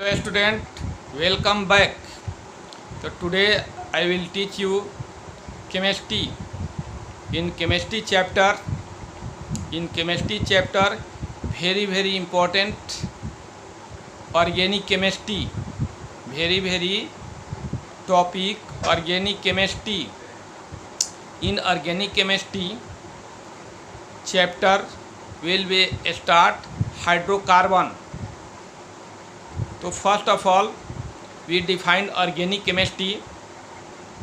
Hello student, welcome back. So today I will teach you chemistry. In chemistry chapter, very important organic chemistry, very topic organic chemistry. In organic chemistry chapter will be start hydrocarbon. तो first of all we define organic chemistry.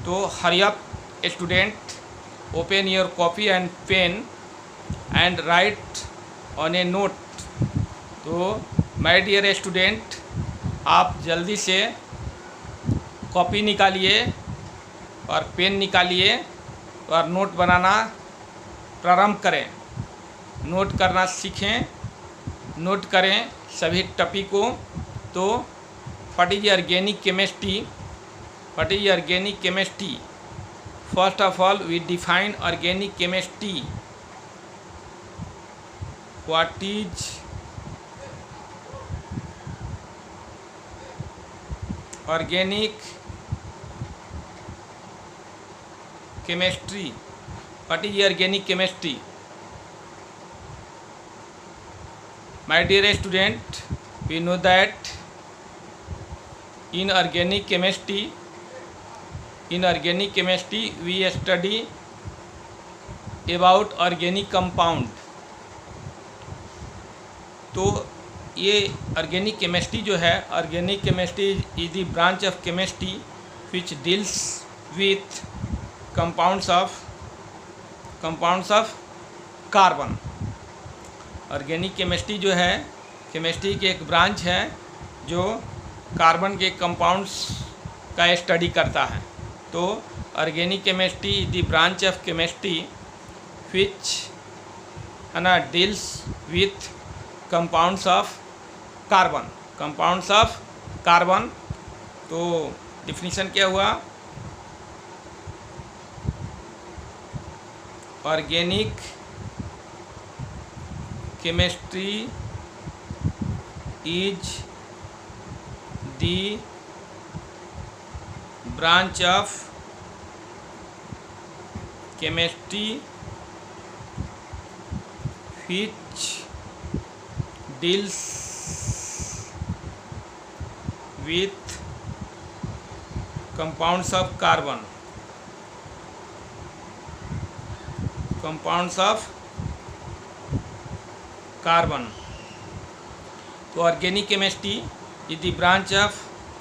तो hurry up student, open your copy and pen and write on a note. तो my dear student, आप जल्दी से copy निकालिए और pen निकालिए और नोट बनाना प्रारंभ करें. नोट करना सीखें, नोट करें सभी टॉपिक को. तो what is organic chemistry? First of all we define organic chemistry. What is organic chemistry? What is organic chemistry? My dear student, we know that in organic chemistry we study about organic compound. तो ये organic chemistry जो है, organic chemistry is the branch of chemistry which deals with compounds of carbon. Organic chemistry जो है chemistry की एक branch है जो कार्बन के कंपाउंड्स का स्टडी करता है. तो organic chemistry is the branch of chemistry विच है ना deals with compounds of carbon. तो डिफिनीशन क्या हुआ? Organic chemistry is the branch of chemistry which deals with compounds of carbon. तो organic chemistry is the branch of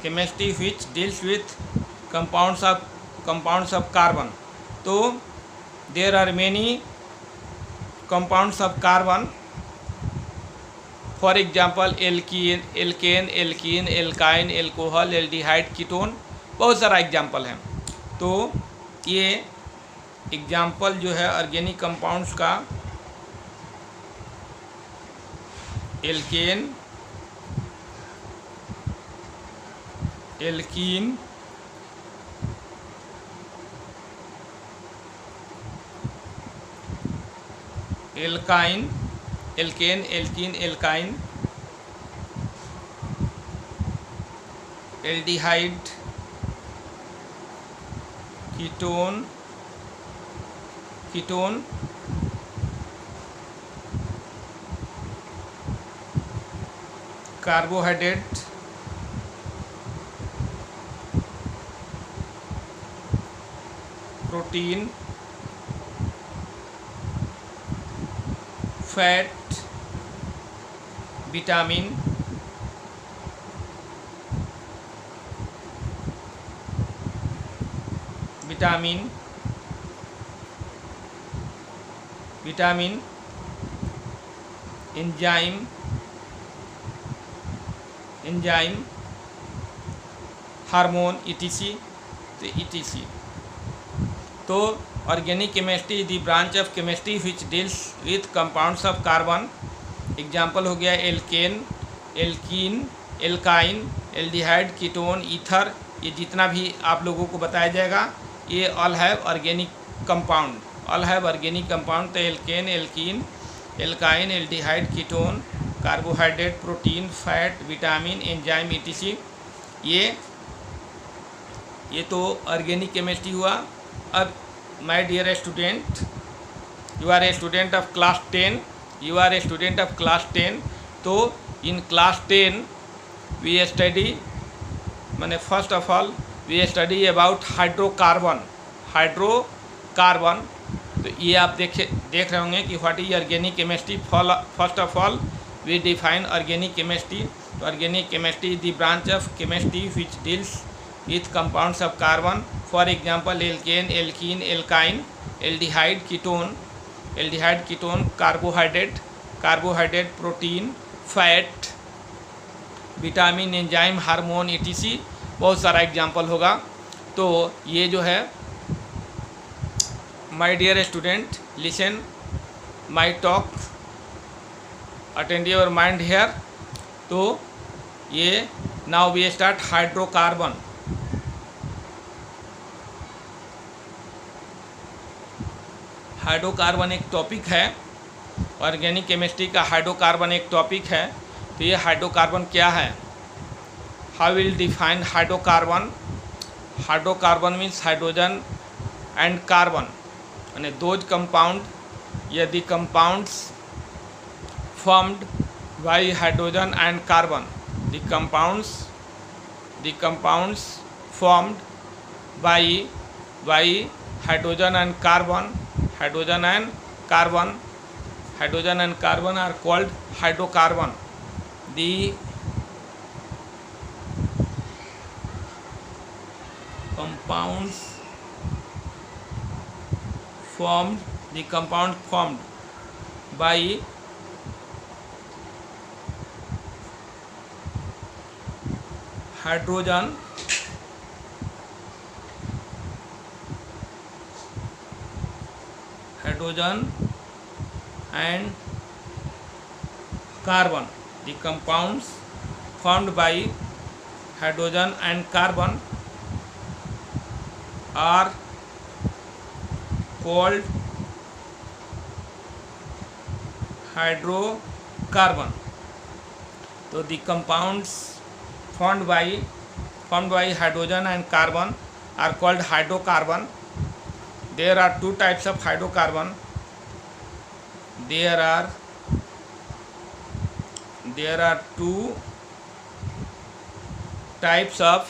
chemistry which deals with compounds of carbon. तो there are many compounds of carbon. For example alkane, alkyne, alcohol, aldehyde, ketone, बहुत सारा example है. तो ये example जो है organic compounds का, alkane, alkene, alkyne, alkane, alkene, alkyne, aldehyde, ketone, carbohydrate, protein, fat, vitamin, enzyme, hormone, etc. तो organic chemistry is the branch of chemistry which deals with compounds of carbon. Example हो गया alkane, alkene, alkyne, aldehyde, ketone, ether. ये जितना भी आप लोगों को बताया जाएगा ये ऑल हैव ऑर्गेनिक कंपाउंड. तो alkane, alkene, alkyne, aldehyde, ketone, carbohydrate, protein, fat, vitamin, enzyme etc। ये तो ऑर्गेनिक केमिस्ट्री हुआ। अब my dear student, you are a student of class 10, you are a student of class 10। तो in class 10 we study, मैंने first of all we study about hydrocarbon. तो ये आप देख रहे होंगे कि what is organic chemistry. First of all we define organic chemistry. तो organic chemistry is the branch of chemistry which deals with compounds of carbon, for example alkane, alkene, alkyne, aldehyde, ketone, carbohydrate, protein, fat, vitamin, enzyme, hormone etc। बहुत सारा example होगा। तो ये जो है my dear student, listen my talk, attend your mind here. तो ये now we start hydrocarbon. Hydrocarbon एक टॉपिक है, ऑर्गेनिक केमिस्ट्री का हाइड्रोकार्बन एक टॉपिक है। तो ये हाइड्रोकार्बन क्या है, how will define hydrocarbon. Hydrocarbon means hydrogen and carbon, यानी दोज कंपाउंड या the compounds formed by hydrogen and carbon, the compounds formed by hydrogen and carbon, hydrogen and carbon are called hydrocarbon. The compound formed by hydrogen and carbon, the compounds formed by hydrogen and carbon are called hydrocarbon. So the compounds formed by hydrogen and carbon are called hydrocarbon. There are two types of hydrocarbon. There are two types of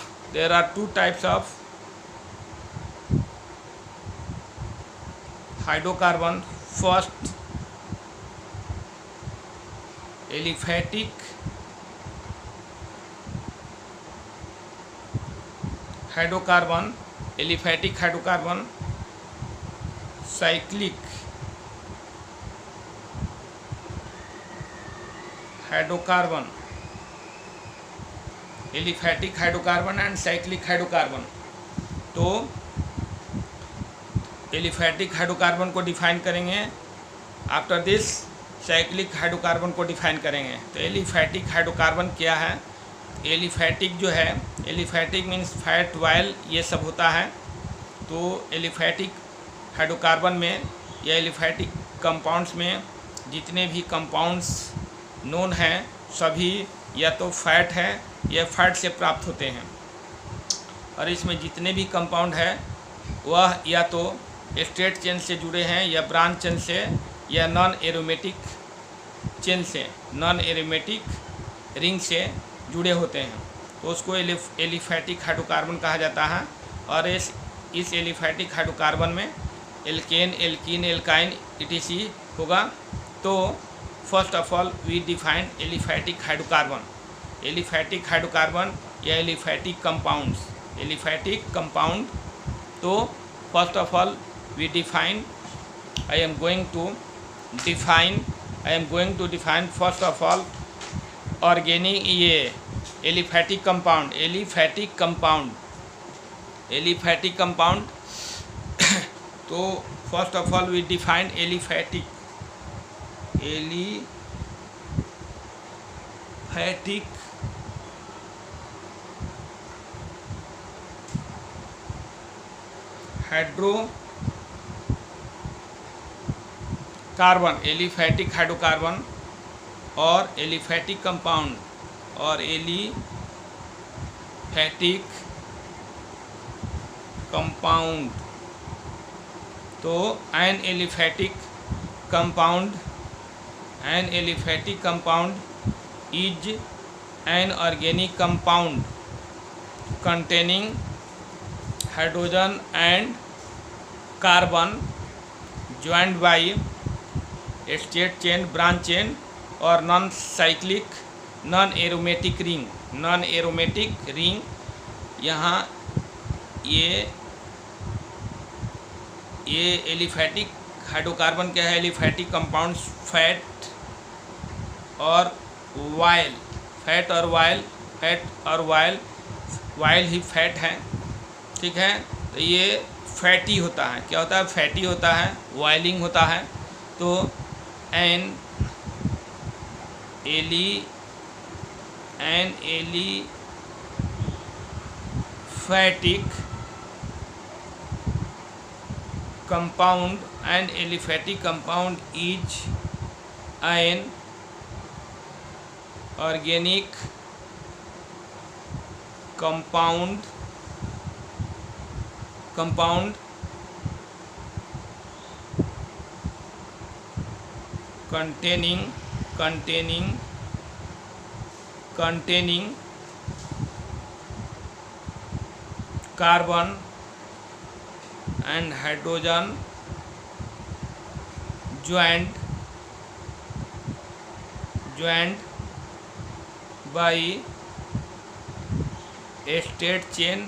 hydrocarbon. First, aliphatic hydrocarbon, cyclic hydrocarbon, aliphatic hydrocarbon and cyclic hydrocarbon. तो aliphatic hydrocarbon को define करेंगे, after this cyclic hydrocarbon को define करेंगे। तो aliphatic hydrocarbon क्या है, aliphatic जो है, एलिफैटिक मीन्स फैट, ऑयल ये सब होता है। तो एलिफैटिक हाइड्रोकार्बन में या एलिफैटिक कंपाउंड्स में जितने भी कंपाउंड्स नोन हैं सभी या तो फैट है या फैट से प्राप्त होते हैं। और इसमें जितने भी कंपाउंड है वह या तो स्ट्रेट चेन से जुड़े हैं या ब्रांच चेन से या नॉन एरोमेटिक चेन से, नॉन एरोमेटिक रिंग से जुड़े होते हैं। तो उसको एलिफैटिक हाइड्रोकार्बन कहा जाता है। और इस एलिफैटिक हाइड्रोकार्बन में एल्केन, एल्कीन, एल्काइन etc होगा। तो first of all we define aliphatic hydrocarbon. Aliphatic hydrocarbon या एलिफैटिक कंपाउंड। तो first of all we define, I am going to define first of all organic ये aliphatic compound. तो first of all we define aliphatic hydrocarbon, aliphatic hydrocarbon और aliphatic compound और aliphatic compound. तो an aliphatic compound is an organic compound containing hydrogen and carbon joined by straight chain, branch chain और non-cyclic non-aromatic ring। यहाँ ये aliphatic hydrocarbon क्या है? Aliphatic compound fat और while he fat है, ठीक है। तो ये फैटी होता है, क्या होता है? फैटी होता है, वाइलिंग होता है। तो an aliphatic compound is an organic compound containing carbon and hydrogen joined by straight chain,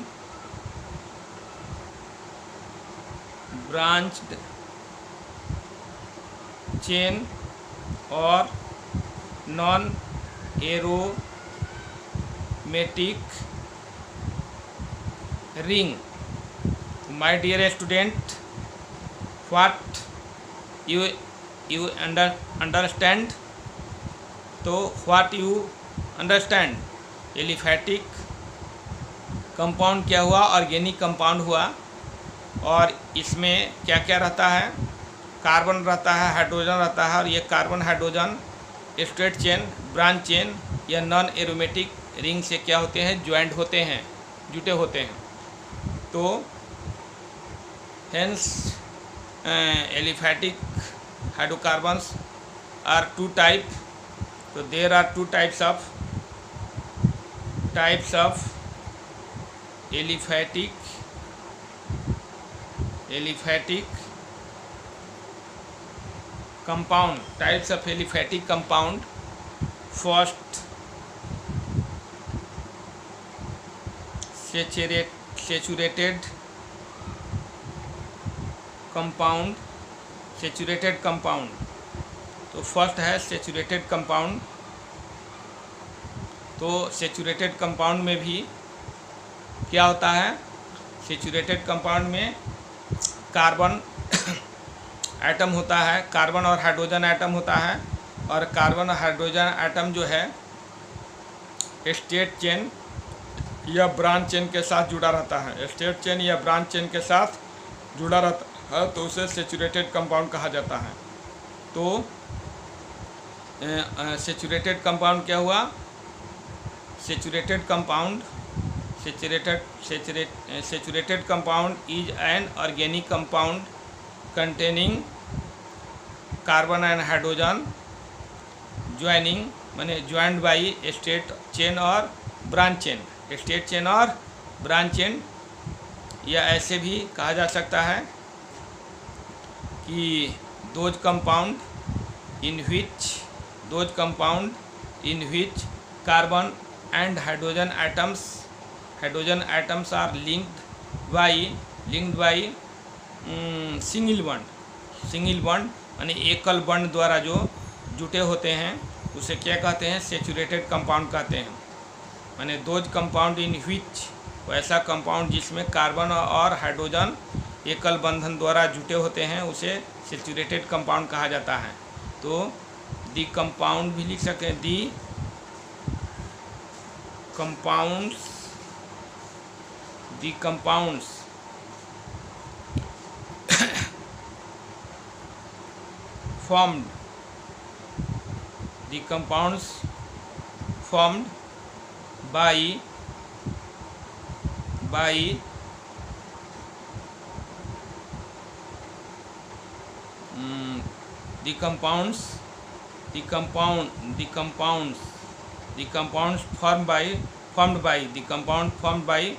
branched chain और non aromatic ring। My dear student, what you understand? तो what you understand? Aliphatic compound क्या हुआ? Organic compound हुआ। और इसमें क्या क्या रहता है? कार्बन रहता है, हाइड्रोजन रहता है। और ये carbon hydrogen straight chain, branch chain या नॉन एरोमेटिक रिंग से क्या होते हैं? ज्वाइंट होते हैं, जुटे होते हैं। तो hence aliphatic hydrocarbons are two type. तो there are two types of aliphatic compound, types of aliphatic compound. First, saturated compound। तो फर्स्ट है सेचुरेटेड कंपाउंड। तो सेचुरेटेड कंपाउंड में भी क्या होता है? सेचुरेटेड कंपाउंड में कार्बन एटम होता है, कार्बन और हाइड्रोजन एटम होता है। और कार्बन और हाइड्रोजन एटम जो है स्ट्रेट चेन या ब्रांच चेन के साथ जुड़ा रहता है। स्ट्रेट चेन या ब्रांच चेन के साथ जुड़ा रहता है तो उसे सेचुरेटेड कंपाउंड कहा जाता है। तो सेचुरेटेड कंपाउंड क्या हुआ? Saturated compound is an organic compound containing carbon and hydrogen joining माने ज्वाइंड बाई स्ट्रेट चेन और ब्रांच चेन। स्ट्रेट चेन और ब्रांच चेन, या ऐसे भी कहा जा सकता है कि those compound in which carbon and hydrogen atoms are linked by single bond माने एकल बॉन्ड द्वारा जो जुटे होते हैं उसे क्या कहते हैं? सेचुरेटेड कंपाउंड कहते हैं। माने दोज कंपाउंड इन विच, वैसा कंपाउंड जिसमें कार्बन और हाइड्रोजन एकल बंधन द्वारा जुटे होते हैं उसे सेचुरेटेड कंपाउंड कहा जाता है। तो दी कंपाउंड भी लिख सकते हैं, दी compounds the compounds formed by the compounds formed by the compound formed by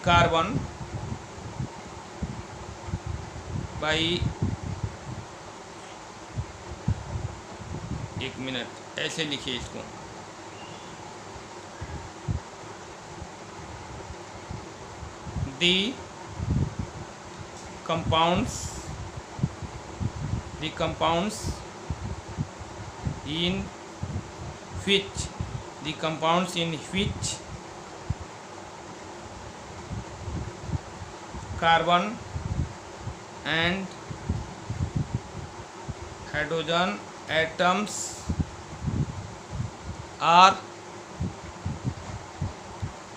carbon एक मिनट ऐसे लिखिए इसको, the compounds in which carbon and hydrogen atoms are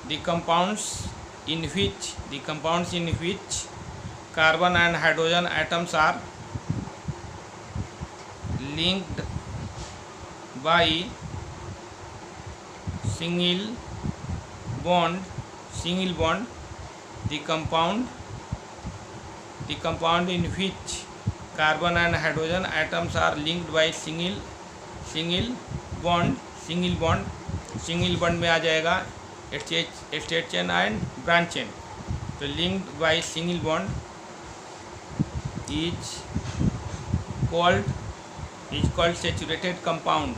the compounds in which carbon and hydrogen atoms are linked by single bond. The compound in which carbon and hydrogen atoms are linked by single bond में आ जाएगा straight chain and branch chain. तो linked by single bond is called saturated compound.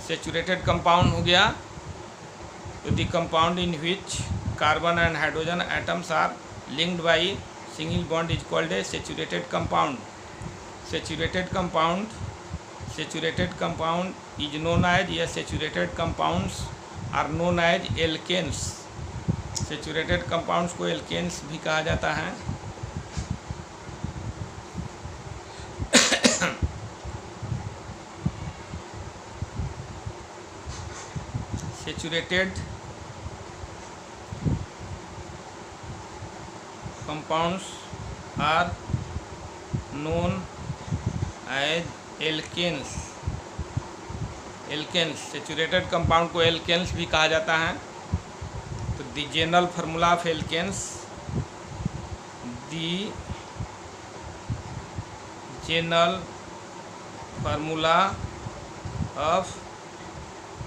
Saturated compound हो गया. तो the compound in which carbon and hydrogen atoms are linked by single bond is called a saturated compound. Saturated compound is known as, saturated compounds are known as alkanes. Saturated compounds को alkanes भी कहा जाता है. Saturated compounds are known as alkanes. Saturated compound को alkanes भी कहा जाता है. तो the general formula of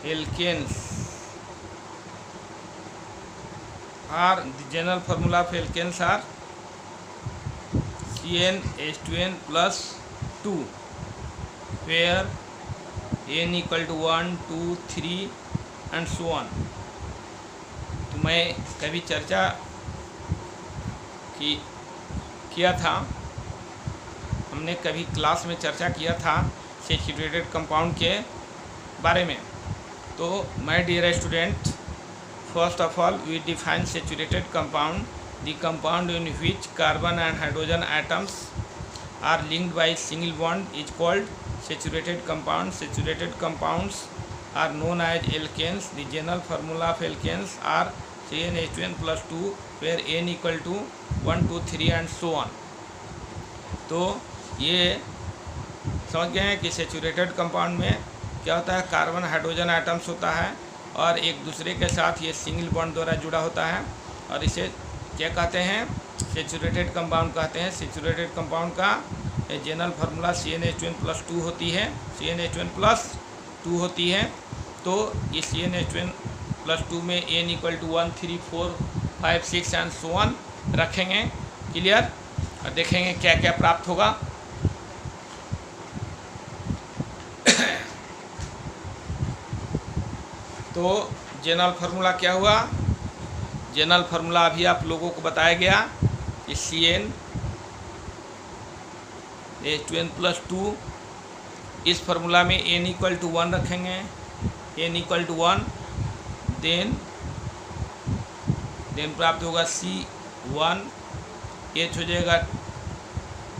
alkanes, are CnH2n plus 2, where n equal to 1, 2, 3 and so on. तो मैं कभी चर्चा किया था, हमने कभी क्लास में चर्चा किया था सैचुरेटेड कंपाउंड के बारे में. तो my dear student, first of all we define saturated compound. The compound in which carbon and hydrogen atoms are linked by single bond is called saturated compound. Saturated compounds are known as alkanes. The general formula of alkanes are CnH2n plus 2, where n equal to 1, 2, 3 and so on. तो ये समझ गए हैं कि saturated compound में क्या होता है, कार्बन हाइड्रोजन एटम्स होता है और एक दूसरे के साथ ये सिंगल बॉन्ड द्वारा जुड़ा होता है, और इसे क्या कहते हैं, सैचुरेटेड कंपाउंड कहते हैं. सैचुरेटेड कंपाउंड का जनरल फार्मूला CnH2n plus 2 होती है. CnH2n plus 2 होती है. तो ये CnH2n plus 2 में n equal to 1, 3, 4, 5, 6 and so on रखेंगे. क्लियर? और देखेंगे क्या क्या प्राप्त होगा. तो जनरल फार्मूला क्या हुआ, जनरल फार्मूला अभी आप लोगों को बताया गया कि CnH2n plus 2, इस फार्मूला में n equal to 1 रखेंगे. n equal to 1 देन प्राप्त होगा C1, H हो जाएगा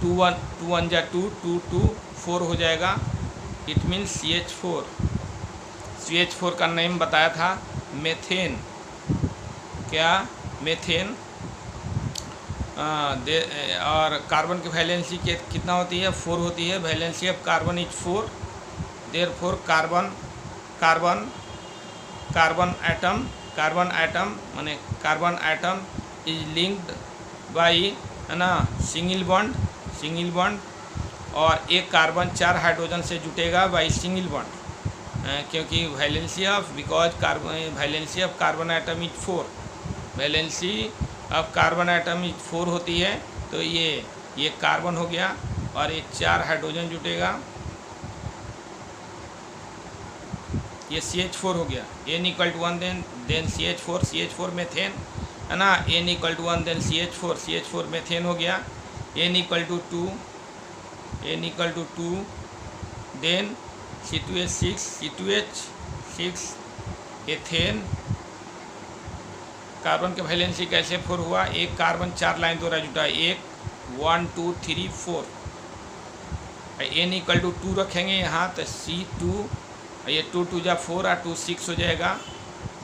2 1 जा 2 2 2 4 हो जाएगा। It means CH4। CH4 का नेम बताया था मेथेन। क्या? मेथेन। और कार्बन की वैलेंसी कितना होती है? 4 होती है। Valency of carbon is 4। Therefore carbon atom is linked by, है ना, सिंगल बॉन्ड। और एक कार्बन 4 हाइड्रोजन से जुटेगा बाई सिंगल बॉन्ड, क्योंकि valency of carbon atom is 4। Valency of carbon atom is 4 होती है। तो ये कार्बन हो गया और ये 4 हाइड्रोजन जुटेगा, ये CH4 हो गया। N = 1 देन CH4 मेथेन, है ना। N = 1 देन CH4 मेथेन हो गया। N = 2 then C2H6 ethane. Carbon के वैलेंसी कैसे 4 हुआ? एक कार्बन 4 लाइन द्वारा जुटा, 1 1 2 3 4। N = 2 रखेंगे यहाँ, तो C2, ये 2 2 जा 4 और 2 6 हो जाएगा।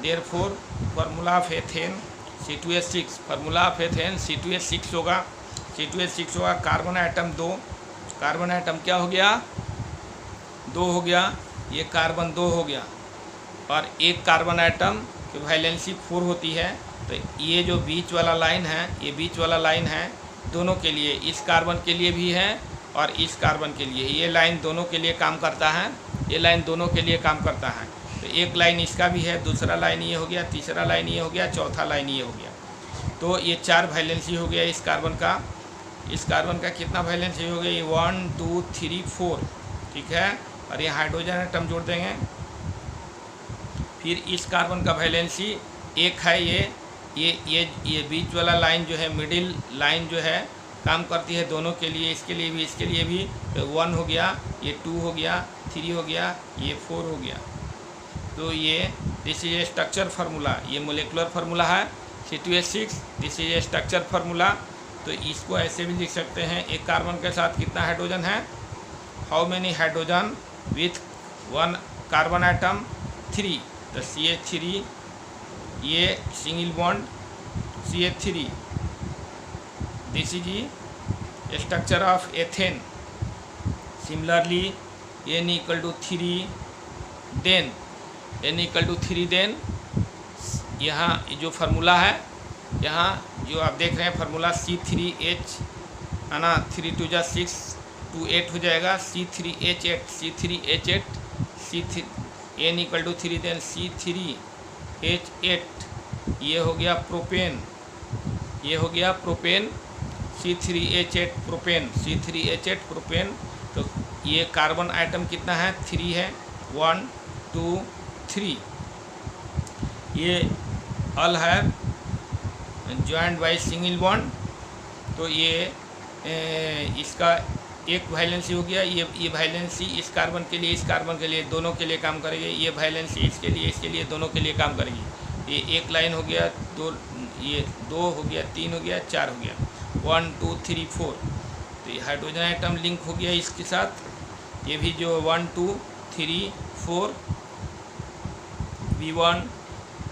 Therefore formula of ethane C2H6, formula of ethane C2H6 होगा। कार्बन आइटम 2, कार्बन आइटम क्या हो गया? 2 हो गया। ये कार्बन 2 हो गया और एक कार्बन आइटम की वैलेंसी 4 होती है। तो ये जो बीच वाला लाइन है, ये बीच वाला लाइन है दोनों के लिए, इस कार्बन के लिए भी है और इस कार्बन के लिए। ये लाइन दोनों के लिए काम करता है, ये लाइन दोनों के लिए काम करता है। तो एक लाइन इसका भी है, दूसरा लाइन ये हो गया, तीसरा लाइन ये हो गया, चौथा लाइन ये हो गया। तो ये 4 वैलेंसी हो गया इस कार्बन का। इस कार्बन का कितना वैलेंसी हो गया? ये 1 2 3 4, ठीक है। और ये हाइड्रोजन एटम जोड़ देंगे। फिर इस कार्बन का वैलेंसी 1 है। ये बीच वाला लाइन जो है, मिडिल लाइन जो है, काम करती है दोनों के लिए, इसके लिए भी। तो 1 हो गया, ये 2 हो गया, 3 हो गया, ये 4 हो गया। तो ये this is a structure formula, ये मोलिकुलर फार्मूला है C2H6। This is a structure formula. तो इसको ऐसे भी लिख सकते हैं, एक कार्बन के साथ कितना हाइड्रोजन है? How many hydrogen with 1 carbon item? 3। तो CH3, ये single bond CH3। This is structure of ethane. Similarly N = 3 then यहाँ जो फार्मूला है, यहाँ जो आप देख रहे हैं फार्मूला C3H, है ना, 3 2 जा 6 2 8 हो जाएगा। C3H8 N = 3 देन C3H8, ये हो गया प्रोपेन, C3H8 प्रोपेन। तो ये कार्बन आइटम कितना है? 3 है, 1 2 3। ये अल है जॉइंट बाई सिंगल बॉन्ड। तो ये इसका एक वैलेंसी हो गया। ये वैलेंसी इस कार्बन के लिए, इस कार्बन के लिए, दोनों के लिए काम करेगी। ये वैलेंसी इसके लिए, दोनों के लिए काम करेगी। ये एक लाइन हो गया, 2, ये 2 हो गया, 3 हो गया, 4 हो गया, 1 2 3 4। तो ये हाइड्रोजन आइटम लिंक हो गया इसके साथ। ये भी जो 1 2 3 4, V1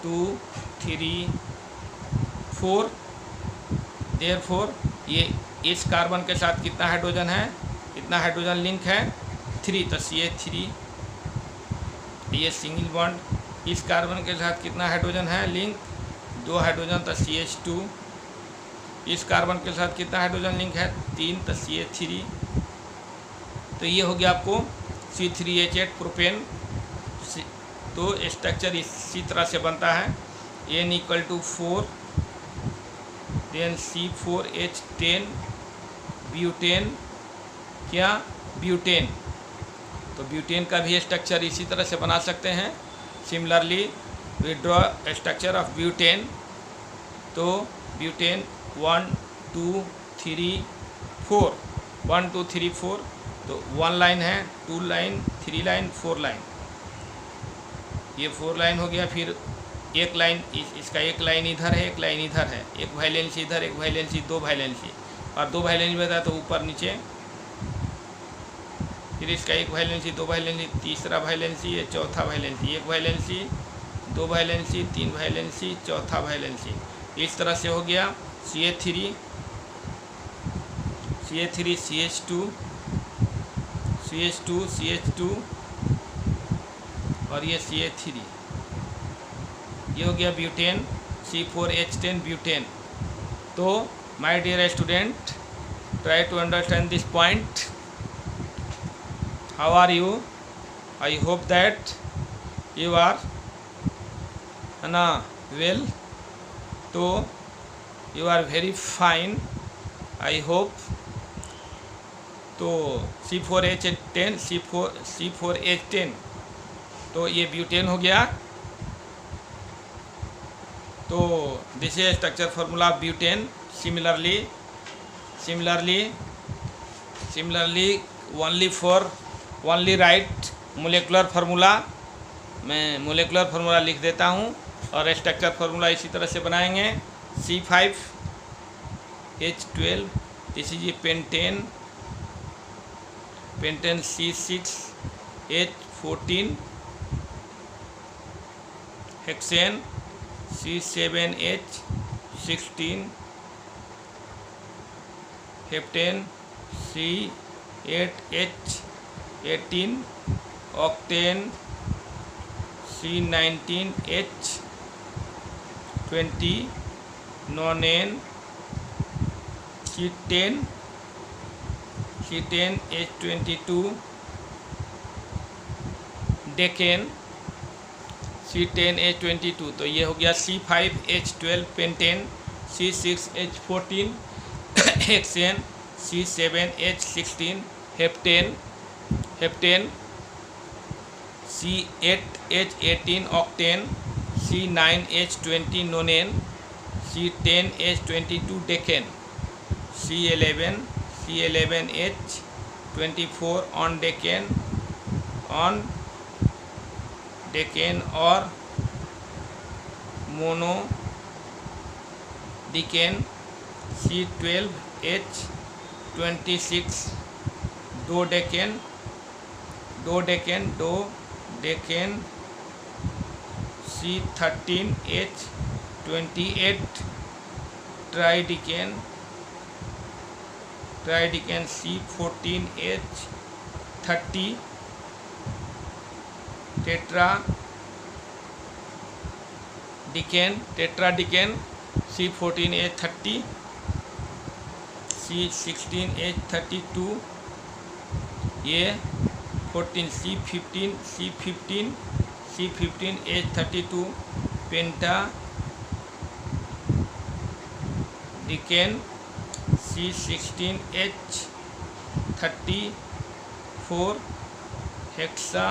2 3 4। देयरफॉर ये इस कार्बन के साथ कितना हाइड्रोजन है? कितना हाइड्रोजन लिंक है? 3। तो CH3, ये सिंगल बॉन्ड। इस कार्बन के साथ कितना हाइड्रोजन है लिंक? 2 हाइड्रोजन, तो CH2। इस कार्बन के साथ कितना हाइड्रोजन लिंक है? 3, तो CH3। तो ये हो गया आपको C3H8 प्रोपेन। तो स्ट्रक्चर इसी तरह से बनता है। N = 4 then C4H10 butane. क्या? ब्यूटेन। तो ब्यूटेन का भी स्ट्रक्चर इसी तरह से बना सकते हैं। Similarly we draw structure of butane. तो ब्यूटेन 1 2 3 4, 1 2 3 4। तो 1 लाइन है, 2 लाइन, 3 लाइन, 4 लाइन। ये 4 लाइन हो गया। फिर एक लाइन, इसका एक लाइन इधर है, एक लाइन इधर है, एक वैलेंसी इधर, एक वैलेंसी, 2 वैलेंसी। और 2 वैलेंसी बताया तो ऊपर नीचे, फिर इसका 1 वैलेंसी, 2 वैलेंसी, तीसरा वैलेंसी, ये चौथा वैलेंसी, 1 वैलेंसी, 2 वैलेंसी, 3 वैलेंसी, चौथा वैलेंसी। इस तरह से हो गया CH3, CH2, CH2, CH2 और ये CH3, ये हो गया ब्यूटेन, C4H10 ब्यूटेन। तो my dear student, try to understand this point. How are you? I hope that you are ना वेल। तो you are very fine, I hope. तो C4H10, C4H10, तो ये ब्यूटेन हो गया। तो this is structure formula of butane. Similarly only write molecular formula. मैं molecular formula लिख देता हूँ और स्ट्रक्चर फार्मूला इसी तरह से बनाएंगे। C5H12, this is pentane, C6H14 hexane, C7H16 heptane, C8H18 octane, C19H20 नोनेन, C10H22 decane, C10H22। तो ये हो गया C5H12 pentane, C6H14 hexane, C7H16 heptane, C8H18 octane, C9H20 नोनेन, C10H22 decane, C11H24 on decane और मोनो डिकेन, C12H26 दो decane, C13H28 ट्राइडिकेन, C14H30 टेट्राडिकेन, C14H30, C16H32, ये 14 C15H32 पेंटा डिकेन, C16H34 hexa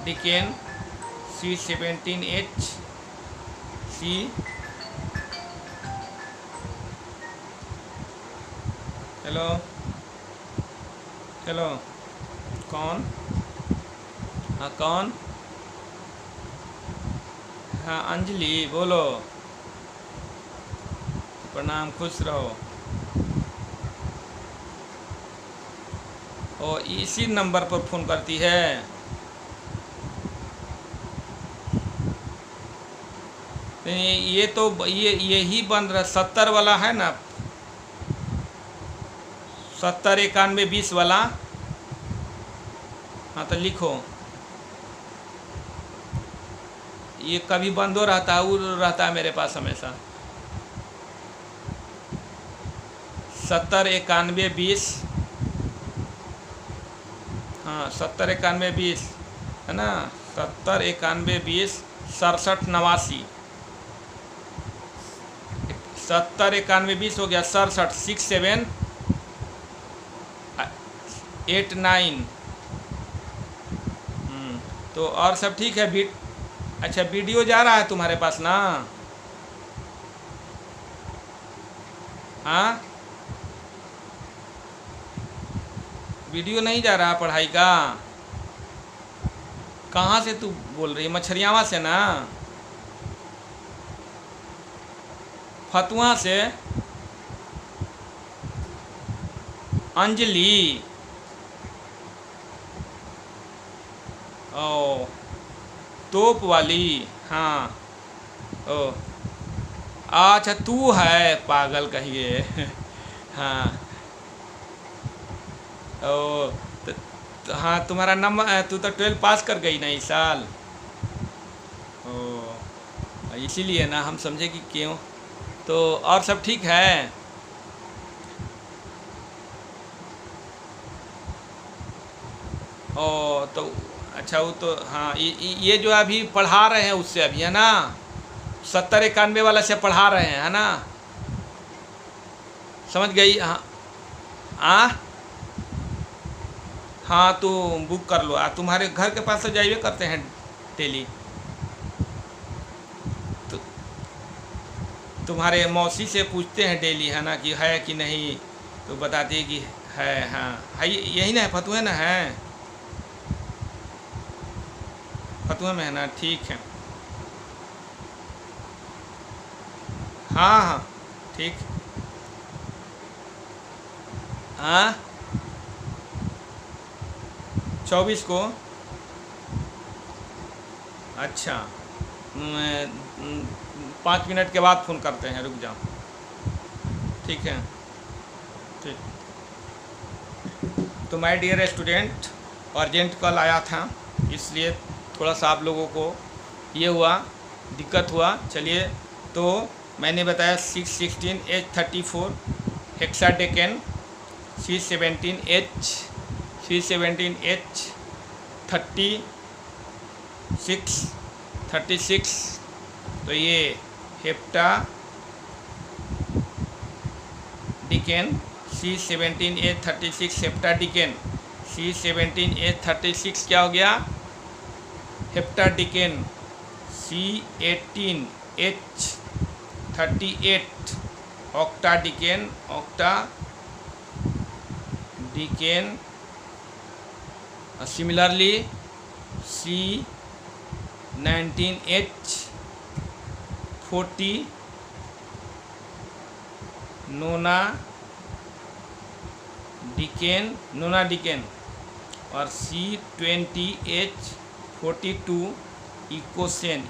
डिकेन, C17H hello कौन? हाँ कौन? हाँ अंजलि बोलो। प्रणाम, खुश रहो। और इसी नंबर पर फ़ोन करती है? ये तो यही बन रहा 70 वाला है ना, 70 91 20 वाला। हाँ तो लिखो, ये कभी बंद हो रहता है, वो रहता है मेरे पास हमेशा। 70 91 20, हाँ 70 91 20 है ना, 70 91 20 67 89, 70 91 20 हो गया 67 67 89। तो और सब ठीक है? अच्छा वीडियो जा रहा है तुम्हारे पास ना? हाँ वीडियो नहीं जा रहा पढ़ाई का? कहाँ से तू बोल रही है? मछरियावा से ना? फतुहा से अंजलि। ओ, तोप वाली। हाँ। ओ, अच्छा तू है पागल कहिए। हाँ। ओ, हाँ तुम्हारा नंबर, तू तो 12 पास कर गई ना इस साल। ओ, इसीलिए ना हम समझे कि क्यों। तो और सब ठीक है। ओ तो अच्छा, वो तो हाँ, ये जो अभी पढ़ा रहे हैं उससे अभी, है ना, 70-91 वाला से पढ़ा रहे हैं, है ना। समझ गई। हाँ। हाँ तो बुक कर लो। तुम्हारे घर के पास तो जाइए करते हैं डेली। तो तुम्हारे मौसी से पूछते हैं डेली, है ना, कि है कि नहीं, तो बताती है कि है। हाँ है, यही ना है, फतुहा ना है, फतुहा में है ना। ठीक है। हाँ हाँ ठीक। हाँ 24 को। अच्छा, 5 मिनट के बाद फ़ोन करते हैं, रुक जाओ। ठीक है। ठीक। तो my dear student, urgent call आया था, इसलिए थोड़ा सा आप लोगों को ये हुआ, दिक्कत हुआ। चलिए, तो मैंने बताया 616H34 हेक्साडेकेन, C17H 36, तो ये हेप्टा डिकेन, C17H36 हेप्टा डिकेन। C17H36 क्या हो गया? Heptadecane. C18H38 octadecane, octadecane. Similarly C19H40 nonadecane, और C20H42 इकोसेन।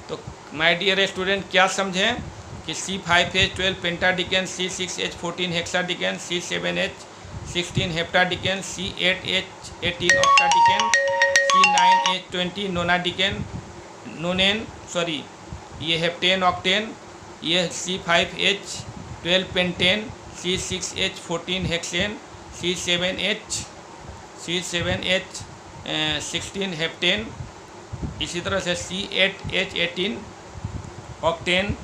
तो माय डियर स्टूडेंट, क्या समझें कि C5H12 पेंटाडिकेन, C6H14 हेक्साडिकेन, C7H16 हेप्टाडिकेन, C8H18 ऑक्टाडिकेन, C9H20 नोनेन, ये हेप्टेन ऑक्टेन, ये C5H12 pentane, C6H14 hexane, C7H16 heptane, इसी तरह से C8H18 octane,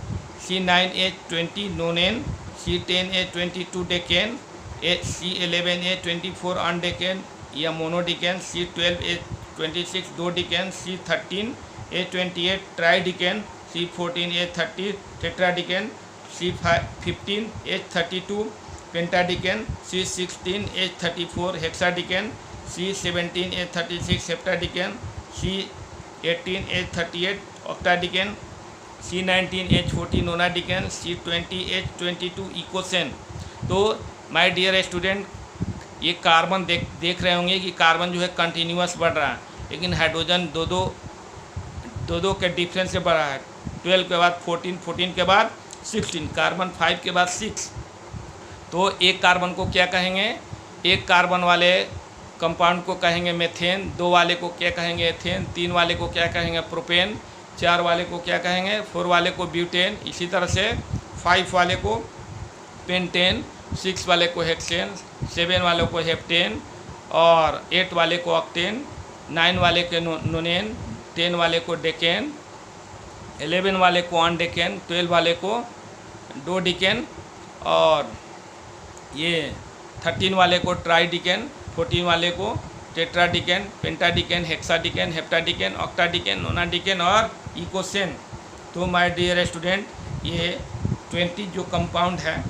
C9H20 नोनेन, C10H22 decane, C11H24 अनडेकेन या मोनोडिकेन, C12H26 दो डिकेन, C13H28 ट्राइडिकेन, C14H30 टेट्राडिकेन, C15H32 पेंटाडिकेन, C16H34 हेक्साडिकेन, C17H36 हेप्टाडिकेन, C18H38 ऑक्टाडिकेन, C19H40 नोनाडिकेन, C20H22 इकोसेन। तो माय डियर स्टूडेंट, ये carbon देख रहे होंगे कि कार्बन जो है कंटिन्यूअस बढ़ रहा है, लेकिन हाइड्रोजन दो के डिफरेंस से बढ़ रहा है। 12 के बाद 14, 14 के बाद 16, कार्बन 5 के बाद 6। तो एक कार्बन को क्या कहेंगे? एक कार्बन वाले कंपाउंड को कहेंगे मेथेन, 2 वाले को क्या कहेंगे? एथेन, 3 वाले को क्या कहेंगे? प्रोपेन, 4 वाले को क्या कहेंगे? 4 वाले को ब्यूटेन, इसी तरह से 5 वाले को पेंटेन, 6 वाले को हेक्सेन, 7 वाले को हेप्टेन, और 8 वाले को ऑक्टेन, 9 वाले के नोनेन, 10 वाले को डेकेन, 11 वाले को अनडेकेन, 12 वाले को डोडिकेन, और ये 13 वाले को ट्राइडिकेन, 14 वाले को टेट्राडिकेन, पेंटाडिकेन, हेक्साडिकेन, हेप्टाडिकेन, ऑक्टाडिकेन, नोनाडिकेन और इकोसेन। तो माय डियर स्टूडेंट, ये 20 जो कंपाउंड है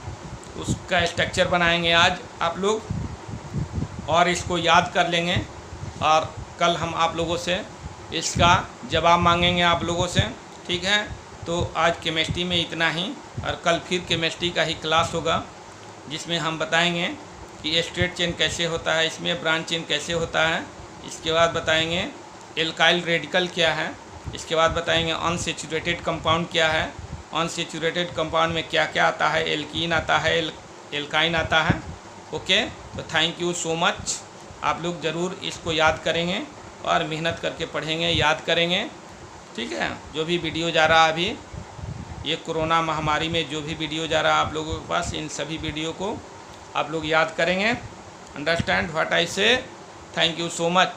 उसका स्ट्रक्चर बनाएंगे आज आप लोग, और इसको याद कर लेंगे, और कल हम आप लोगों से इसका जवाब मांगेंगे आप लोगों से ठीक है, तो आज केमिस्ट्री में इतना ही, और कल फिर केमिस्ट्री का ही क्लास होगा जिसमें हम बताएंगे कि स्ट्रेट चेन कैसे होता है, इसमें ब्रांच चेन कैसे होता है। इसके बाद बताएंगे एल्काइल रेडिकल क्या है। इसके बाद बताएंगे अनसेचुरेटेड कंपाउंड क्या है, अनसेचुरेटेड कंपाउंड में क्या क्या आता है, एल्कीन आता है, एल्काइन आता है। ओके, तो थैंक यू सो मच। आप लोग ज़रूर इसको याद करेंगे और मेहनत करके पढ़ेंगे, याद करेंगे। ठीक है, जो भी वीडियो जा रहा है अभी ये कोरोना महामारी में जो भी वीडियो जा रहा है आप लोगों के पास, इन सभी वीडियो को आप लोग याद करेंगे। अंडरस्टैंड व्हाट आई से। Thank you so much.